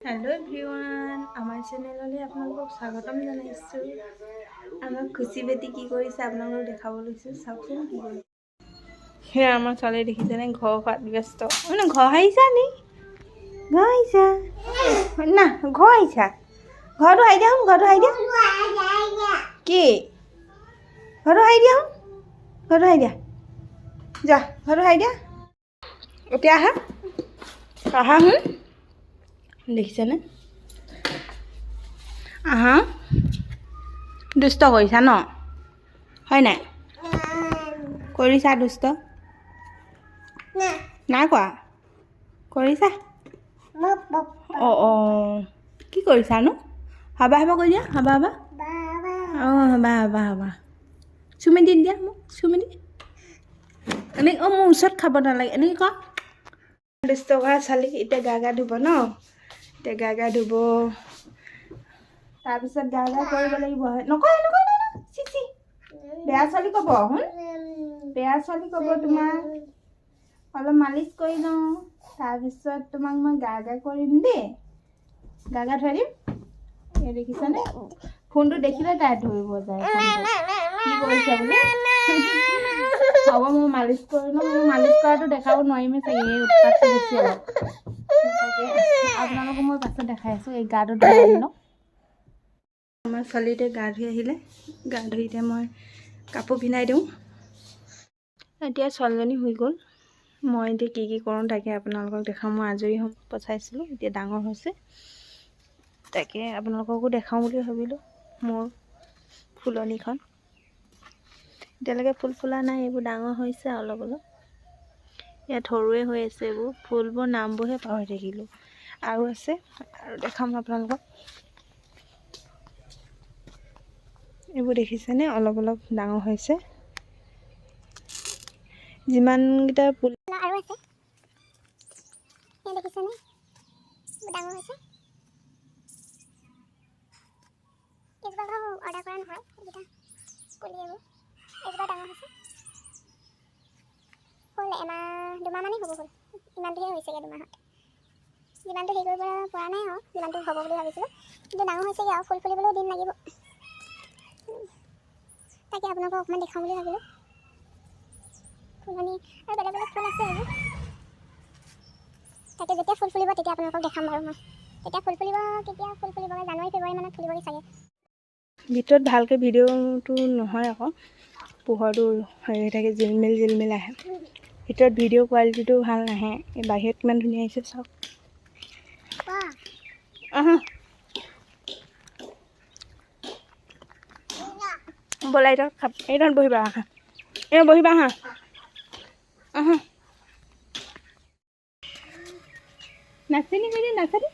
Hello everyone आमार चेनेलले आपनालोকক स्वागतम जानाइछु। आमार खुशी बेटी की करिছে आपनालोকক देखाब लैछु साउकचोन की करि हे आमार चले देखिছেনে घर काट व्यस्त মানে घर आइছা নি घर आइছা ना घर आइছা घरটো হাই দিয়া ঘৰটো হাই দিয়া কি ঘৰটো হাই দিয়া ঘৰটো হাই দিয়া যা ঘৰটো হাই দিয়া এতিয়া আহা আহা দেখিছেনে আহা দুষ্ট কৰিছা ন হয় নাই কৰিছা দুষ্ট না কোৱা কৰিছা অ অ কি কৰিছা নো হাবা হাবা কৈ দিয়া হাবা হাবা অ হাবা হাবা হাবা চুমি দি দিয়া মোক চুমি দি এনে অ মোৰ ওচৰত খাব নালাগে এনে ক দুষ্ট কৰা চালি এতিয়া গা ধুব ন এতিয়া গা ধুব তাৰপিছত গা কৰিব লাগিব নকয় নকয় চিচি বেয়া চালি ক'ব বেয়া চালি ক'ব তোমাৰ অলপ মালিচ কৰি লওঁ তাৰপিছত তোমাক মই গা কৰিম দেই গা থৈ দিম এই দেখিছানে ফোনটো দেখিলে তাই ধৰিব যায় কি কৰিছে বোলে হ'ব মই মালিচ কৰি লওঁ মই মালিচ কৰাটো দেখাব নোৱাৰিমেই চাগে এই উৎপাতটো বেছি অলপ আপোনালোকক মই পাছত দেখাই আছোঁ এই গাটো ধুই লওঁ আমাৰ ছোৱালীতে গা ধুই আহিলে গা ধুই এতিয়া মই কাপোৰ পিন্ধাই দিওঁ এতিয়া ছোৱালীজনী শুই গ'ল মই এতিয়া কি কৰোঁ তাকে আপোনালোকক দেখাওঁ মই আজৰি হ'ম পচাইছিলোঁ এতিয়া ডাঙৰ হৈছে তাকে আপোনালোককো দেখাওঁ বুলি ভাবিলোঁ মোৰ ফুলনিখন এতিয়ালৈকে ফুল ফুলা নাই এইবোৰ ডাঙৰ হৈছে অলপ অলপ ইয়াত সৰুৱে হৈ আছে এইবোৰ ফুলবোৰ নামবোৰহে পাহৰি থাকিলোঁ আৰু আছে আৰু দেখাম আপোনালোকক এইবোৰ দেখিছেনে অলপ অলপ ডাঙৰ হৈছে যিমানকেইটা ফুল আৰু আছে এই দেখিছেনে ডাঙৰ হৈছে এইজোপা অৰ্ডাৰ কৰা নহয় এইকেইটা পুলি এইজোপা ডাঙৰ হৈছে হ'ল এমাহ দুমাহমানেই হ'ব হ'ল ইমানটোহে হৈছেগৈ দুমাহত যিমানটো হেৰি কৰিব পৰা নাই আৰু যিমানটো হ'ব বুলি ভাবিছিলোঁ কিন্তু ডাঙৰ হৈছেগৈ আৰু ফুল ফুলিবলৈও দিন লাগিব তাকে আপোনালোকক অকণমান দেখাওঁ বুলি ভাবিলোঁ ফুলনি আৰু বেলেগ বেলেগ ফুল আছে এইবোৰ তাকে যেতিয়া ফুল ফুলিব তেতিয়া আপোনালোকক দেখাম বাৰু মই তেতিয়া ফুল ফুলিব কেতিয়া ফুল ফুলিবগৈ জানুৱাৰী ফেব্ৰুৱাৰী মানত ফুলিবগৈ চাগে ভিতৰত ভালকৈ ভিডিঅ'টো নহয় আকৌ পোহৰটো হৈ থাকে জিলমিল আহে ভিতৰত ভিডিঅ' কোৱালিটিটো ভাল নাহে এই বাহিৰত কিমান ধুনীয়া আহিছে চাওক ব'লা এইডাল খাব এইডাল বহিবা আহা এই বহিবা আহা নাচেনি কৰি নাচেনি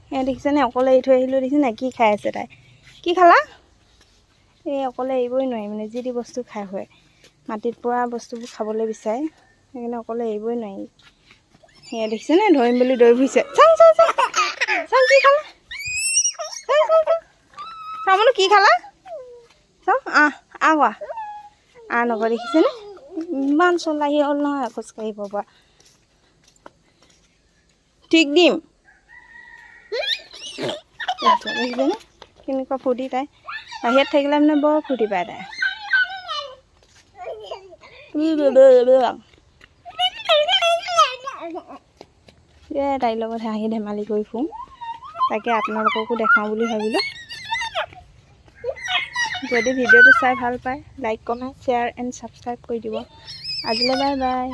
তুমি দেখিছেনে অকলে এৰি থৈ আহিলোঁ দেখিছেনে কি খাই আছে তাই কি খালা এই অকলে এৰিবই নোৱাৰি মানে যি বস্তু খাই হয় মাটিত পৰা বস্তুবোৰ খাবলৈ বিচাৰে সেইকাৰণে অকলে এৰিবই নোৱাৰি সেয়া দেখিছেনে ধৰিম বুলি দৌৰি ফুৰিছে চাওঁ কি খালা চামনো কি খালা চাওঁ কোৱা নকয় দেখিছেনে ইমান চলাহী হ'ল নহয় খোজকাঢ়িব পৰা ঠিক দিম দেখিছেনে কেনেকুৱা ফূৰ্তি তাই বাহিৰত থাকিলে মানে বৰ ফূৰ্তি পায় তাই তাইৰ লগত হাঁহি ধেমালি কৰি ফুৰোঁ তাকে আপোনালোককো দেখাওঁ বুলি ভাবিলোঁ যদি ভিডিঅ'টো চাই ভাল পায় like comment share and subscribe কৰি দিব আজিলৈ বাই বাই